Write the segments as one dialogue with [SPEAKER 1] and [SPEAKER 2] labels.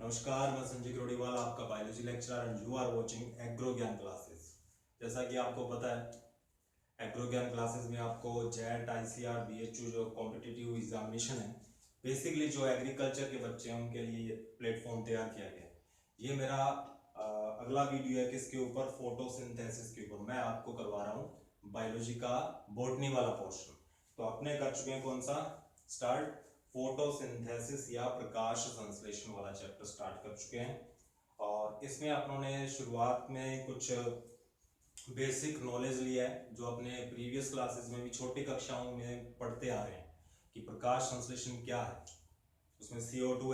[SPEAKER 1] नमस्कार, मैं संजय ग्रोडीवाल, आपका biology lecturer and you are watching Agro Gyan classes. जैसा कि आपको पता है, एग्रो ज्ञान क्लासेस में आपको जेट, आईसीआर, बीएचयू जो कॉम्पिटिटिव एग्जामिनेशन है, बेसिकली जो एग्रीकल्चर के बच्चे हैं उनके लिए ये प्लेटफॉर्म तैयार किया गया है। ये मेरा अगला वीडियो है किसके ऊपर, फोटोसिंथेसिस के ऊपर। मैं आपको करवा रहा हूँ बायोलॉजी का बॉटनी वाला पोर्शन। तो अपने कर चुके हैं कौन सा स्टार्ट, फोटोसिंथेसिस या प्रकाश संश्लेषण वाला चैप्टर स्टार्ट कर चुके हैं। और इसमें अपनों शुरुआत में कुछ बेसिक नॉलेज लिया है जो अपने प्रीवियस क्लासेस में भी छोटी कक्षाओं में पढ़ते आ रहे हैं कि प्रकाश संश्लेषण क्या है, उसमें CO2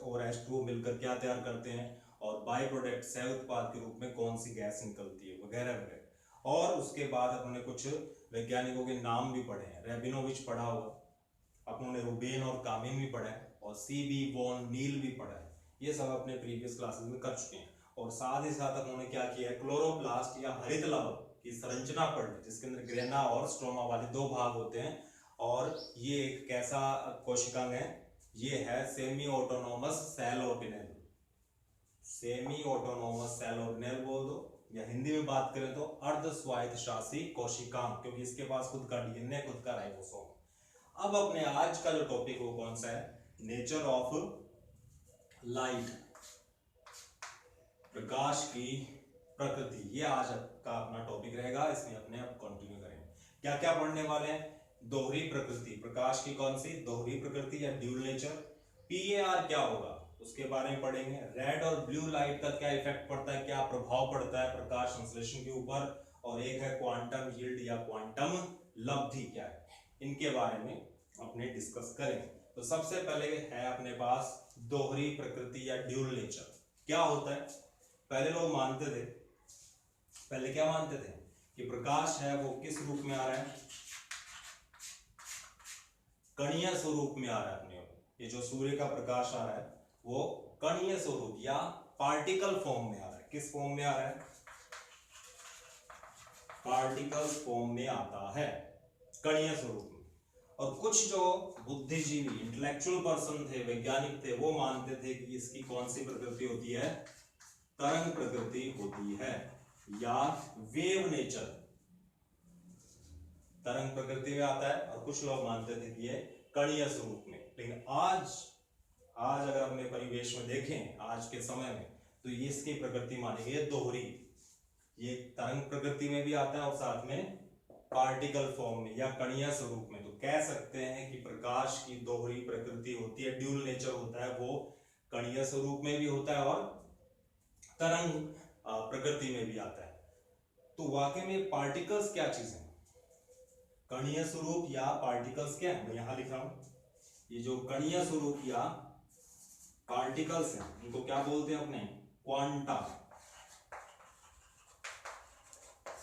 [SPEAKER 1] और H2O मिलकर क्या तैयार करते हैं, और बाई प्रोडक्ट सह उत्पाद के रूप में कौन सी गैस निकलती है, वगैरह वगैरह। और उसके बाद अपने कुछ वैज्ञानिकों के नाम भी पढ़े हैं। रेबिनोविच पढ़ा हुआ, अपनों ने रूबेन और कामिन भी पढ़ा है, और CB वॉन नील भी पढ़ा है। ये सब अपने प्रीवियस क्लासेस में कर चुके हैं। और साथ ही साथ उन्होंने क्या किया है, क्लोरोप्लास्ट या हरित लवक की संरचना पढ़ ली, जिसके अंदर ग्रेना और स्ट्रोमा वाले दो भाग होते हैं। और ये एक कैसा कोशिकांग है, ये है semi autonomous cell organelle. Semi autonomous cell organelle बोल दो, या हिंदी में बात करें तो अर्ध स्वायत्त शासी कोशिकांग, क्योंकि इसके पास खुद का DNA, खुद का राइबोसोम। अब अपने आज का जो टॉपिक वो कौन सा है, नेचर ऑफ लाइट, प्रकाश की प्रकृति। ये आज का अपना टॉपिक रहेगा। इसमें अपने अब कंटिन्यू करेंगे। क्या क्या पढ़ने वाले हैं, दोहरी प्रकृति, प्रकाश की कौन सी दोहरी प्रकृति या ड्यूल नेचर। PAR क्या होगा उसके बारे में पढ़ेंगे। रेड और ब्लू लाइट का क्या इफेक्ट पड़ता है, क्या प्रभाव पड़ता है प्रकाश संश्लेषण के ऊपर। और एक है क्वांटम यील्ड या क्वांटम लब्धि क्या है, इनके बारे में अपने डिस्कस करेंगे। तो सबसे पहले है अपने पास दोहरी प्रकृति या ड्यूल नेचर। क्या होता है, पहले लोग मानते थे, पहले क्या मानते थे कि प्रकाश है वो किस रूप में आ रहा है, कणीय स्वरूप में आ रहा है। अपने ये जो सूर्य का प्रकाश आ रहा है वो कणीय स्वरूप या पार्टिकल फॉर्म में आ रहा है। किस फॉर्म में आ रहा है, पार्टिकल फॉर्म में आता है, कणीय स्वरूप में। और कुछ जो बुद्धिजीवी इंटेलेक्चुअल पर्सन थे, वैज्ञानिक थे, वो मानते थे कि इसकी कौन सी प्रकृति होती है, तरंग प्रकृति होती है, या वेव नेचर, तरंग प्रकृति में आता है। और कुछ लोग मानते थे कि ये कणीय स्वरूप में। लेकिन आज अगर अपने परिवेश में देखें आज के समय में, तो ये इसकी प्रकृति मानी गई है दोहरी। ये तरंग प्रकृति में भी आता है और साथ में पार्टिकल फॉर्म में या कणीय स्वरूप में। तो कह सकते हैं कि प्रकाश की दोहरी प्रकृति होती है, ड्यूल नेचर होता है। वो कणीय स्वरूप में भी होता है और तरंग प्रकृति में भी आता है। तो वाकई में पार्टिकल्स क्या चीज है, कणीय स्वरूप या पार्टिकल्स क्या है, मैं यहां लिख रहा हूं। ये जो कणीय स्वरूप या पार्टिकल्स हैं उनको क्या बोलते हैं अपने, क्वांटा।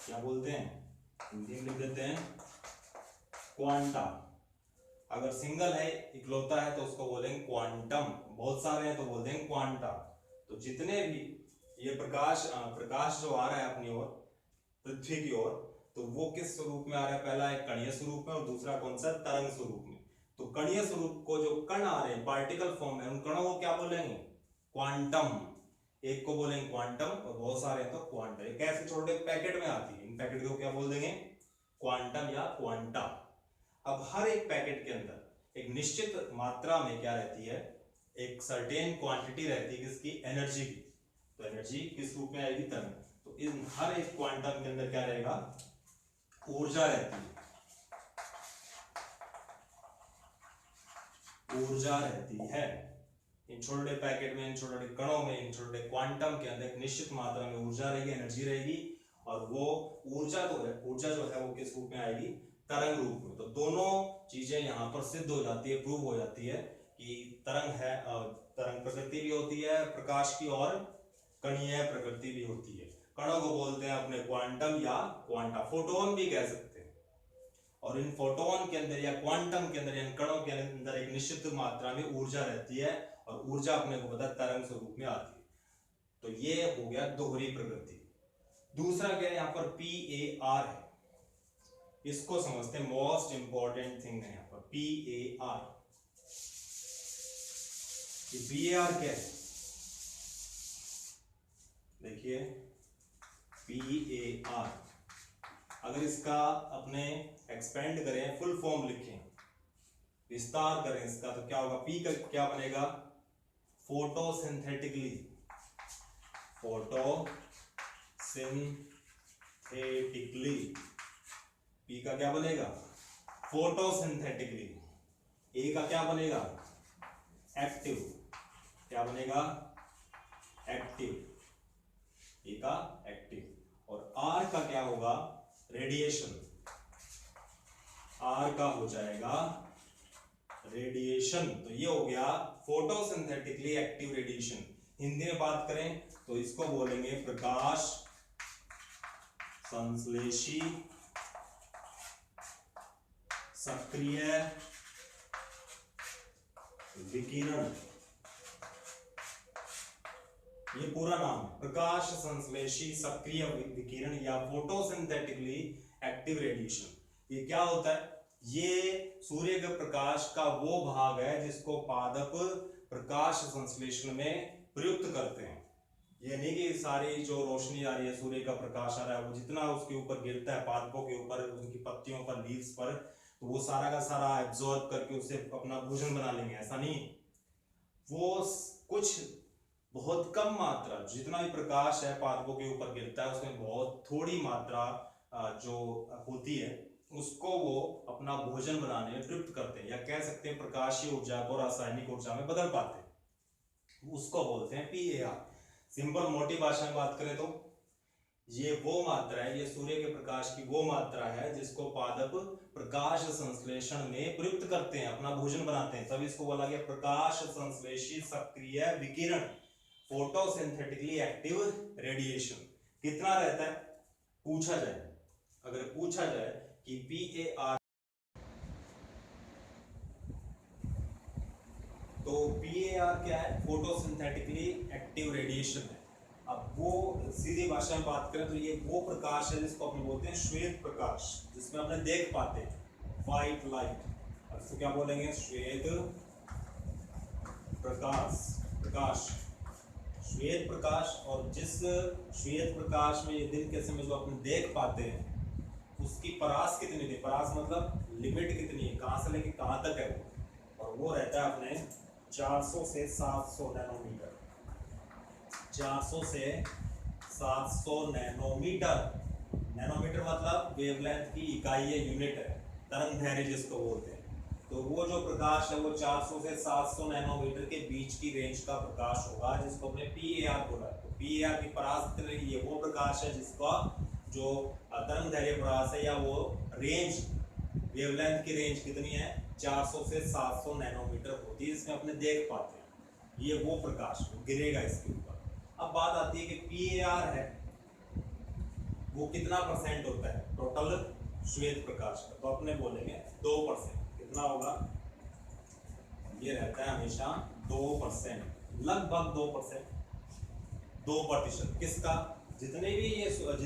[SPEAKER 1] क्या बोलते हैं, हिंदी में लिख देते हैं क्वांटा। अगर सिंगल है, इकलौता है, तो उसको बोलेंगे क्वांटम। बहुत सारे हैं तो बोल देंगे क्वांटा। तो जितने भी ये प्रकाश जो आ रहा है अपनी ओर, पृथ्वी की ओर, तो वो किस स्वरूप में आ रहा है, पहला एक कणीय स्वरूप में और दूसरा कौन सा, तरंग स्वरूप में। तो कणीय स्वरूप को जो कण आ रहे हैं पार्टिकल फॉर्म में, उन कणों को क्या बोलेंगे, क्वांटम। एक को बोलेंगे क्वांटम और बहुत सारे हैं तो क्वांटा। ये कैसे छोटे पैकेट में आती है, इन पैकेट को क्या बोल देंगे, क्वांटम या क्वांटा। अब हर एक पैकेट के अंदर एक निश्चित मात्रा में क्या रहती है, एक सर्टेन क्वांटिटी रहती है किसकी, एनर्जी की। तो एनर्जी किस रूप में आएगी, तरंग। तो इन हर एक क्वांटम के अंदर क्या रहेगा, ऊर्जा रहती है, ऊर्जा रहती है। इन छोटे पैकेट में, इन छोटे कणों में, इन छोटे क्वांटम के अंदर एक निश्चित मात्रा में ऊर्जा रहेगी, एनर्जी रहेगी। और वो ऊर्जा जो है वो किस रूप में आएगी, तरंग रूप में। तो दोनों चीजें यहां पर सिद्ध हो जाती है, प्रूव हो जाती है कि तरंग है, तरंग प्रकृति भी होती है प्रकाश की, और कणीय प्रकृति भी होती है। कणों को बोलते हैं अपने क्वांटम या क्वांटा, फोटोन भी कह सकते हैं। और इन फोटोन के अंदर या क्वांटम के अंदर, इन कणों के अंदर एक निश्चित मात्रा में ऊर्जा रहती है, और ऊर्जा अपने को पता है तरंग स्वरूप में आती है। तो ये हो गया दोहरी प्रकृति। दूसरा क्या है, यहां पर PAR है, इसको समझते हैं, मोस्ट इंपॉर्टेंट थिंग है यहां पर PAR। ये PAR क्या है, देखिए PAR, अगर इसका अपने एक्सपेंड करें, फुल फॉर्म लिखें, विस्तार करें इसका, तो क्या होगा? पी का क्या बनेगा? फोटोसिंथेटिकली, फोटोसिंथेटिकली, पी का क्या बनेगा? फोटोसिंथेटिकली। ए का क्या बनेगा? एक्टिव, क्या बनेगा? एक्टिव, ए का एक्टिव। और आर का क्या होगा? रेडिएशन, आर का हो जाएगा रेडिएशन। तो ये हो गया फोटोसिंथेटिकली एक्टिव रेडिएशन। हिंदी में बात करें तो इसको बोलेंगे प्रकाश संश्लेषी सक्रिय विकिरण। ये पूरा नाम है, प्रकाश संश्लेषी सक्रिय विकिरण या फोटोसिंथेटिकली एक्टिव रेडिएशन। ये क्या होता है? ये सूर्य के प्रकाश का वो भाग है जिसको पादप प्रकाश संश्लेषण में प्रयुक्त करते हैं। ये नहीं कि सारी जो रोशनी आ रही है, सूर्य का प्रकाश आ रहा है, वो जितना उसके ऊपर गिरता है, पादपों के ऊपर, उनकी पत्तियों पर, लीव्स पर, तो वो सारा का सारा एब्जॉर्ब करके उसे अपना भोजन बना लेंगे, ऐसा नहीं। वो कुछ बहुत कम मात्रा, जितना भी प्रकाश है पादपों के ऊपर गिरता है, उसमें बहुत थोड़ी मात्रा जो होती है, उसको वो अपना भोजन बनाने में प्रयुक्त करते हैं, या कह सकते हैं प्रकाशीय ऊर्जा को रासायनिक ऊर्जा में बदल पाते हैं, उसको बोलते हैं PAR। सिंपल मोटी भाषा में बात करें तो ये वो मात्रा है, ये सूर्य के प्रकाश की वो मात्रा है जिसको पादप प्रकाश संश्लेषण में प्रयुक्त करते हैं, अपना भोजन बनाते हैं, तब इसको बोला गया प्रकाश संश्लेषी सक्रिय विकिरण, फोटोसिंथेटिकली एक्टिव रेडिएशन। कितना रहता है? पूछा जाए, अगर पूछा जाए कि PAR, तो PAR क्या है? फोटोसिंथेटिकली एक्टिव रेडिएशन है। अब वो सीधी भाषा में बात करें तो ये वो प्रकाश है जिसको अपन बोलते हैं श्वेत प्रकाश, जिसमें अपने देख पाते हैं, व्हाइट लाइट। अब इसको क्या बोलेंगे? श्वेत प्रकाश, प्रकाश, श्वेत प्रकाश। और जिस श्वेत प्रकाश में ये दिन के समय जो अपन देख पाते हैं, उसकी परास कितनी थी? परास मतलब लिमिट कितनी है, कहां से लेके कहां तक है वो? और वो रहता है अपने 400 से 700 नैनोमीटर, 400 से 700 नैनोमीटर। नैनोमीटर मतलब वेवलेंथ की इकाई है, यूनिट है, तरंग दैर्घ्य जिसको बोलते हैं। तो वो जो प्रकाश है वो 400 से 700 नैनोमीटर के बीच की रेंज का प्रकाश होगा, जिसको हमने PAR बोला। तो PAR की परास ये वो प्रकाश है जिसका जो तरंग दैर्घ्य प्रकाश है, या वो रेंज, वेवलेंथ की रेंज कितनी है? 400 से 700 नैनोमीटर होती है, जिसमें अपने देख पाते हैं। ये वो प्रकाश गिरेगा इसके ऊपर। अब बात आती है कि PAR है वो कितना % होता है टोटल श्वेत प्रकाश का? तो अपने बोलेंगे 2%। कितना होगा? ये रहता है हमेशा 2%, लगभग 2%, 2%। किसका? जितने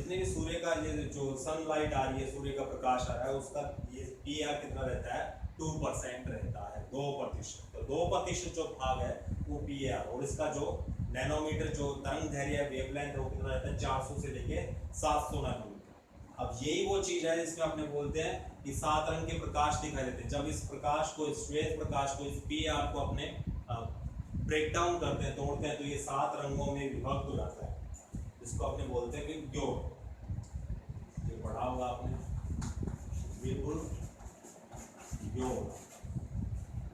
[SPEAKER 1] भी सूर्य का ये जो सनलाइट आ रही है, सूर्य का प्रकाश आ रहा है, उसका ये PAR कितना रहता है? 2% रहता है, 2%। तो 2% जो भाग है वो PAR, और इसका जो नैनोमीटर जो तरंग दैर्घ्य है, वेवलेंथ है, वो कितना रहता है? 400 से लेके 700 नैनोमीटर। अब यही वो चीज है जिसमें अपने बोलते हैं कि 7 रंग के प्रकाश दिखाई देते हैं। जब इस प्रकाश को, इस श्वेत प्रकाश को, इस PAR को अपने ब्रेक डाउन करते हैं, तोड़ते हैं, तो ये 7 रंगों में विभक्त हो जाता है, जिसको अपने बोलते हैं कि योग। ये पढ़ा होगा आपने, बिल्कुल योग।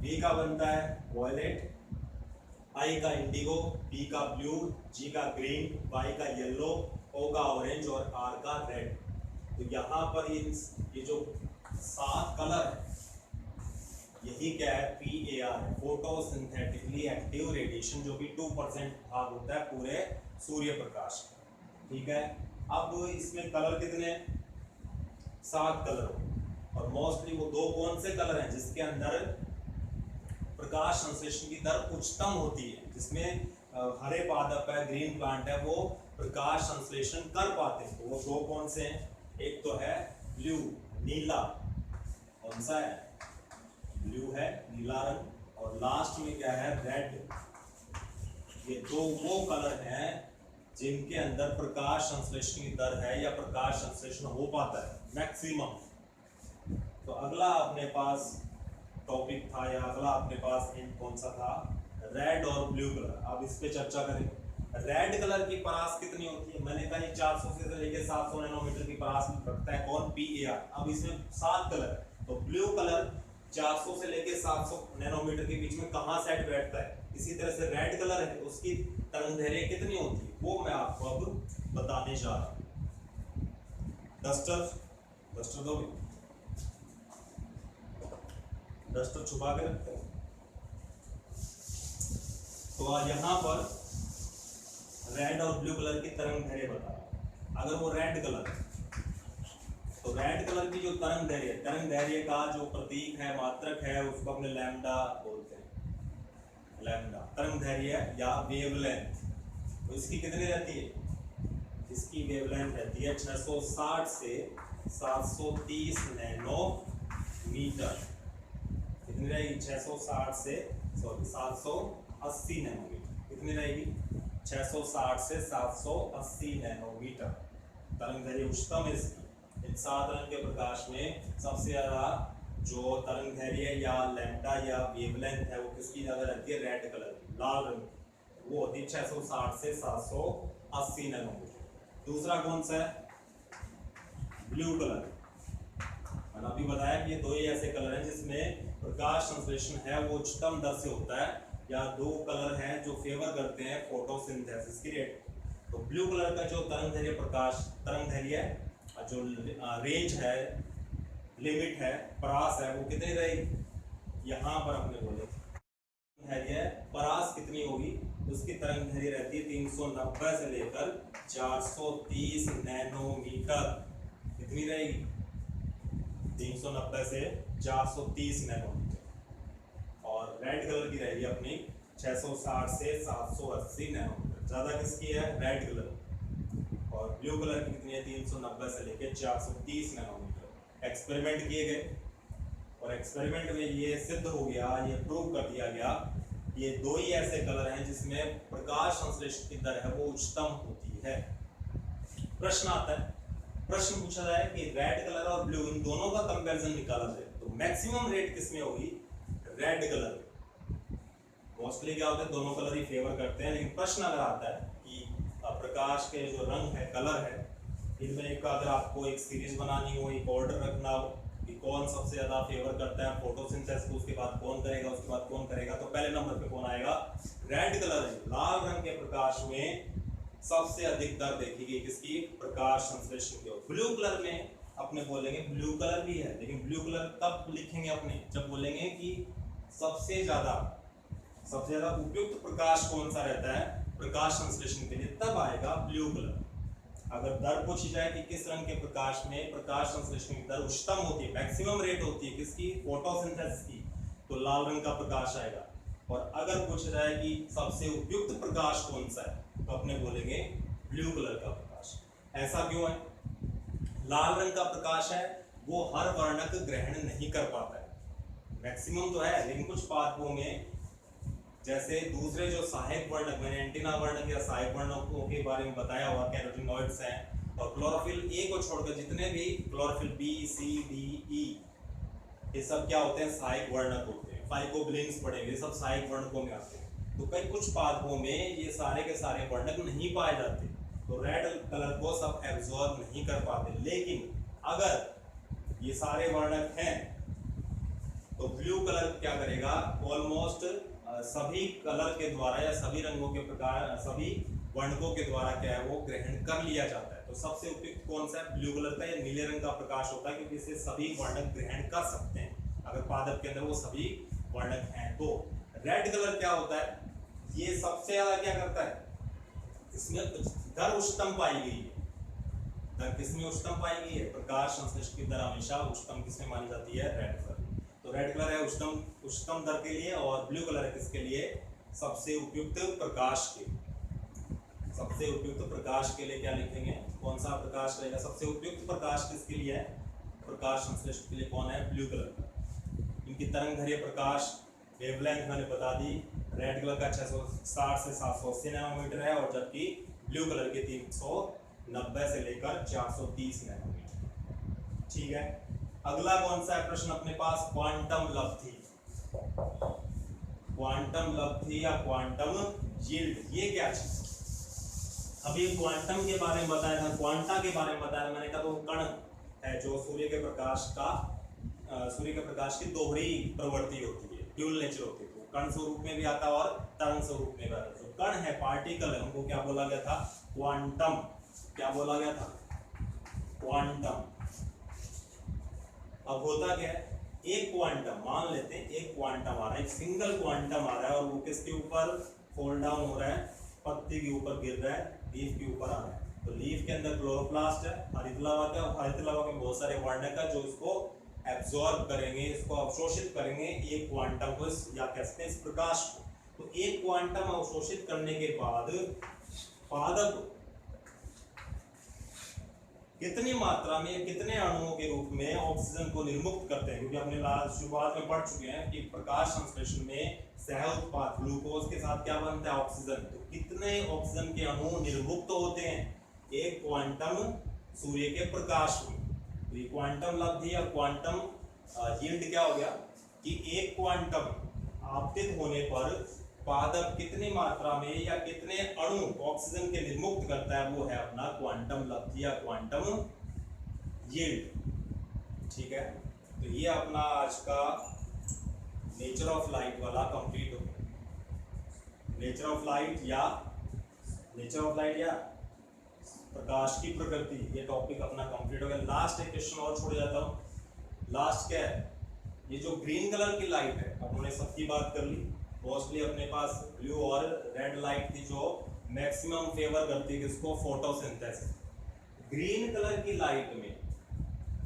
[SPEAKER 1] B का बनता है वॉयलेट, I का इंडिगो, B का ब्लू, G का ग्रीन, Y का येलो, O का ऑरेंज और R का रेड। तो यहाँ पर ये जो 7 कलर है, यही क्या है? PAR है, फोटोसिंथेटिकली एक्टिव रेडिएशन, जो कि 2% भाग होता है पूरे सूर्य प्रकाश का। ठीक है। अब इसमें कलर कितने? 7 कलर हो, और मोस्टली वो 2 कौन से कलर हैं जिसके अंदर प्रकाश संश्लेषण की दर उच्चतम होती है, जिसमें हरे पादप है, ग्रीन प्लांट है, वो प्रकाश संश्लेषण कर पाते हैं। तो वो 2 कौन से हैं? एक तो है ब्लू, नीला। कौन सा है? ब्लू है, नीला रंग। और लास्ट में क्या है? रेड। ये 2 वो कलर हैं जिनके अंदर प्रकाश संश्लेषण की दर है या प्रकाश संश्लेषण हो पाता है मैक्सिमम। तो अगला अपने पास टॉपिक था या अगला अपने पास हिंट कौन सा था, रेड और ब्लू कलर। अब इस पे चर्चा करें। रेड कलर की परास कितनी होती है, मैंने कहा ये 400 से लेकर 700 नैनोमीटर की परास रखता है कौन, PAR। अब इसमें 7 कलर है, तो ब्लू कलर 400 से लेकर 700 नैनोमीटर के बीच में कहां सेट बैठता है। इसी तरह से रेड कलर है, उसकी तरंगदैर्घ्य कितनी होती है वो मैं आपको अब बताने जा रहा हूं। डस्टर दो, डस्टर छुपा के रखते हैं। तो यहाँ पर रेड और ब्लू कलर की तरंगदैर्घ्य बता। अगर वो रेड कलर है तो रेड कलर की जो तरंगदैर्घ्य का जो प्रतीक है, मात्रक है, उसको अपने लैम्डा बोलते हैं। लैम्डा तरंगदैर्घ्य या वेवलेंथ। तो इसकी कितनी रहती है, इसकी वेवलेंथ रहती है 660 से 730 नैनोमीटर। कितनी रहेगी, 660 से 780 नैनोमीटर। कितनी रहेगी, 660 से 780 नैनोमीटर तरंगदैर्घ्य उच्चतम है इसकी। इन 7 रंग के प्रकाश में सबसे ज्यादा जो तरंगदैर्घ्य या लैम्डा या वेवलेंथ है वो किसकी ज्यादा रहती है, रेड कलर की, लाल रंग की। वो होती है 660 से 780 नैनोमीटर। दूसरा कौन सा है, ब्लू कलर। मैंने अभी बताया कि ये दो ही ऐसे कलर हैं जिसमें प्रकाश संश्लेषण है वो उच्चतम दर से होता है, या दो कलर हैं जो फेवर करते हैं फोटोसिंथेसिस की रेट। तो ब्लू कलर का जो तरंगदैर्घ्य प्रकाश तरंगदैर्घ्य जो रेंज है, लिमिट है, परास है, वो कितनी रहेगी, यहाँ पर अपने बोले है परास कितनी होगी, उसकी तरंगदैर्घ्य रहती है 390 से लेकर 430 नैनोमीटर। कितनी रहेगी, 390 से 430 नैनोमीटर। और रेड कलर की रहेगी अपनी 660 से 780 नैनोमीटर। ज्यादा किसकी है, रेड कलर। और ब्लू कलर की कितनी है, 390 से लेकर 430 नैनोमीटर। एक्सपेरिमेंट किए गए और एक्सपेरिमेंट में ये सिद्ध हो गया, ये प्रूव कर दिया गया, ये दो ही ऐसे कलर हैं जिसमें प्रकाश संश्लेषण की दर है वो उच्चतम होती है। प्रश्न आता है, प्रश्न पूछा जाए कि रेड कलर और ब्लू इन दोनों का कंपैरिजन निकाला जाए तो मैक्सिमम रेट किसमें होगी, रेड कलर। मोस्टली क्या होता है, दोनों कलर ही फेवर करते हैं। लेकिन प्रश्न अगर आता है कि प्रकाश के जो रंग है, कलर है, इनमें एक अगर आपको एक सीरीज बनानी हो, एक ऑर्डर रखना हो कि कौन सबसे ज्यादा फेवर करता है फोटोसिंथेसिस को, उसके बाद कौन करेगा, उसके बाद कौन करेगा, तो पहले नंबर पे कौन आएगा, रेड कलर है। लाल रंग के प्रकाश में सबसे अधिक दर देखी गई किसकी, प्रकाश संश्लेषण की। ब्लू कलर में अपने बोलेंगे, ब्लू कलर भी है लेकिन ब्लू कलर तब लिखेंगे अपने जब बोलेंगे कि सबसे ज्यादा उपयुक्त प्रकाश कौन सा रहता है प्रकाश संश्लेषण के लिए, तब आएगा ब्लू कलर। अगर दर पूछी जाए कि किस रंग के प्रकाश में प्रकाश संश्लेषण की दर उच्चतम होती है, मैक्सिमम रेट होती है किसकी, फोटोसिंथेसिस की, तो लाल रंग का प्रकाश आएगा। और अगर पूछा जाए कि सबसे उपयुक्त प्रकाश कौन सा है तो अपने बोलेंगे ब्लू कलर का प्रकाश। ऐसा क्यों है, लाल रंग का प्रकाश है वो हर वर्णक ग्रहण नहीं कर पाता है, मैक्सिमम तो है, लेकिन कुछ पादपों में जैसे दूसरे जो सहायक वर्णक, मैंने एंटीना वर्णक या सहायक वर्णकों के बारे में बताया हुआ, कैरोटीनॉइड्स हैं, और क्लोरोफिल ए को छोड़कर जितने भी क्लोरोफिल बी, सी, डी, ई, ये सब क्या होते हैं, सहायक वर्णक होते हैं। फाइकोबिलिन्स पढ़ेंगे, सब सहायक वर्णकों में आते हैं। तो कई कुछ पादपों में ये सारे के सारे वर्णक नहीं पाए जाते, तो रेड कलर को सब एब्जॉर्ब नहीं कर पाते। लेकिन अगर ये सारे वर्णक हैं तो ब्लू कलर क्या करेगा, ऑलमोस्ट सभी कलर के द्वारा या सभी रंगों के प्रकार, सभी वर्णकों के द्वारा क्या है वो ग्रहण कर लिया जाता है। तो सबसे उपयुक्त कौन सा है, ब्लू कलर का। या नीले रंग का प्रकाश होता है क्योंकि इसे सभी वर्णक ग्रहण कर सकते हैं, अगर पादप के अंदर वो सभी वर्णक हैं। तो रेड कलर क्या होता है, ये सबसे ज्यादा क्या करता है, इसमें दर उच्चतम पाई गई है। दर किसमें उच्चतम पाई गई है, प्रकाश संश्लेषण की दर हमेशा उच्चतम किसमें मानी जाती है, रेड कलर। तो रेड कलर है उच्चतम दर के लिए, और ब्लू कलर है किसके लिए, सबसे उपयुक्त प्रकाश के। सबसे उपयुक्त प्रकाश के लिए क्या लिखेंगे, कौन सा प्रकाश रहेगा, सबसे उपयुक्त प्रकाश किसके लिए है, प्रकाश संश्लेषण के लिए कौन है, ब्लू कलर का। इनकी तरंगदैर्घ्य प्रकाश वेवलेंथ मैंने बता दी, रेड कलर का 660 से 780 नैनोमीटर है, और जबकि ब्लू कलर के 390 से लेकर 430 नैनोमीटर। ठीक है, अगला कौन सा है प्रश्न अपने पास, क्वांटम लब्धि। क्वांटम लब्धि या क्वांटम यील्ड, ये क्या चीज। अभी क्वांटम के बारे में बताया था, क्वांटा के बारे में बताया, मैंने कहा तो कण है जो सूर्य के प्रकाश की दोहरी प्रवृत्ति होती है, ड्यूल नेचर होती है, तो कण स्वरूप में भी आता है और तरंग स्वरूप में भी आता है। तो कण है, पार्टिकल है, उनको क्या बोला गया था, क्वांटम। क्या बोला गया था, क्वांटम। अब होता क्या है, एक क्वांटम मान लेते हैं, एक क्वांटम आ रहा है, एक सिंगल क्वांटम आ रहा है और वो किसके ऊपर फोल्ड डाउन हो रहा है, पत्ती के ऊपर गिर रहा है, लीफ के ऊपर आ रहा है। तो लीफ के अंदर क्लोरोप्लास्ट है, हरित लावा में बहुत सारे वर्णक है जो इसको एब्जॉर्ब करेंगे, इसको अवशोषित करेंगे, एक क्वांटम को या कह सकते हैं इस प्रकाश को। तो एक क्वांटम अवशोषित करने के बाद पादप कितनी मात्रा में, कितने अणुओं के रूप में ऑक्सीजन को निर्मुक्त करते हैं, क्योंकि हमने शुरुआत में पढ़ चुके हैं कि प्रकाश संश्लेषण में सह उत्पाद ग्लूकोज के साथ क्या बनता है, ऑक्सीजन। तो कितने ऑक्सीजन के अणु निर्मुक्त होते हैं, एक क्वांटम सूर्य के प्रकाश में। तो ये क्वांटम लब्धि या क्वांटम यील्ड क्या हो गया कि एक क्वांटम आपतित होने पर पादप कितनी मात्रा में या कितने अणु ऑक्सीजन के निर्मुक्त करता है, वो है अपना क्वांटम लब्धि या क्वांटम यील्ड। ठीक है, तो ये अपना आज का नेचर ऑफ लाइट वाला कंप्लीट हो गया। नेचर ऑफ लाइट या प्रकाश की प्रकृति, ये टॉपिक अपना कंप्लीट हो गया। लास्ट एक क्वेश्चन और छोड़ जाता हूँ। लास्ट क्या है, ये जो ग्रीन कलर की लाइट है, अब हमने सबकी बात कर ली, मोस्टली अपने पास ब्लू और रेड लाइट थी जो मैक्सिमम फेवर करती है किसको, फोटोसिंथेसिस। ग्रीन कलर की लाइट में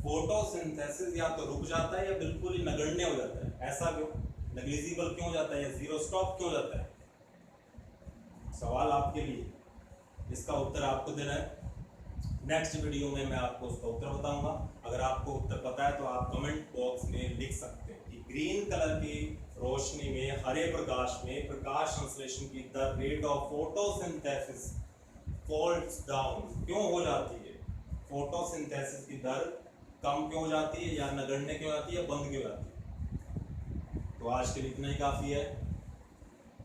[SPEAKER 1] फोटोसिंथेसिस या तो रुक जाता है या बिल्कुल ही नगण्य हो जाता है। ऐसा क्यों, नेग्लिजिबल क्यों हो जाता है या जीरो स्टॉप क्यों हो जाता है, सवाल आपके लिए, इसका उत्तर आपको देना है। नेक्स्ट वीडियो में मैं आपको उसका उत्तर बताऊंगा। अगर आपको उत्तर पता है तो आप कमेंट बॉक्स में लिख सकते हैं कि ग्रीन कलर की रोशनी में, हरे प्रकाश में प्रकाश संश्लेषण की the rate of photosynthesis falls down क्यों हो जाती है, फोटोसिंथेसिस की दर कम क्यों हो जाती है या नगण्य क्यों जाती है, बंद क्यों जाती है। तो आज के लिए इतना ही काफ़ी है,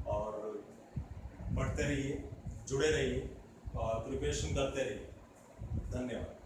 [SPEAKER 1] और पढ़ते रहिए, जुड़े रहिए और प्रिपरेशन करते रहिए। धन्यवाद।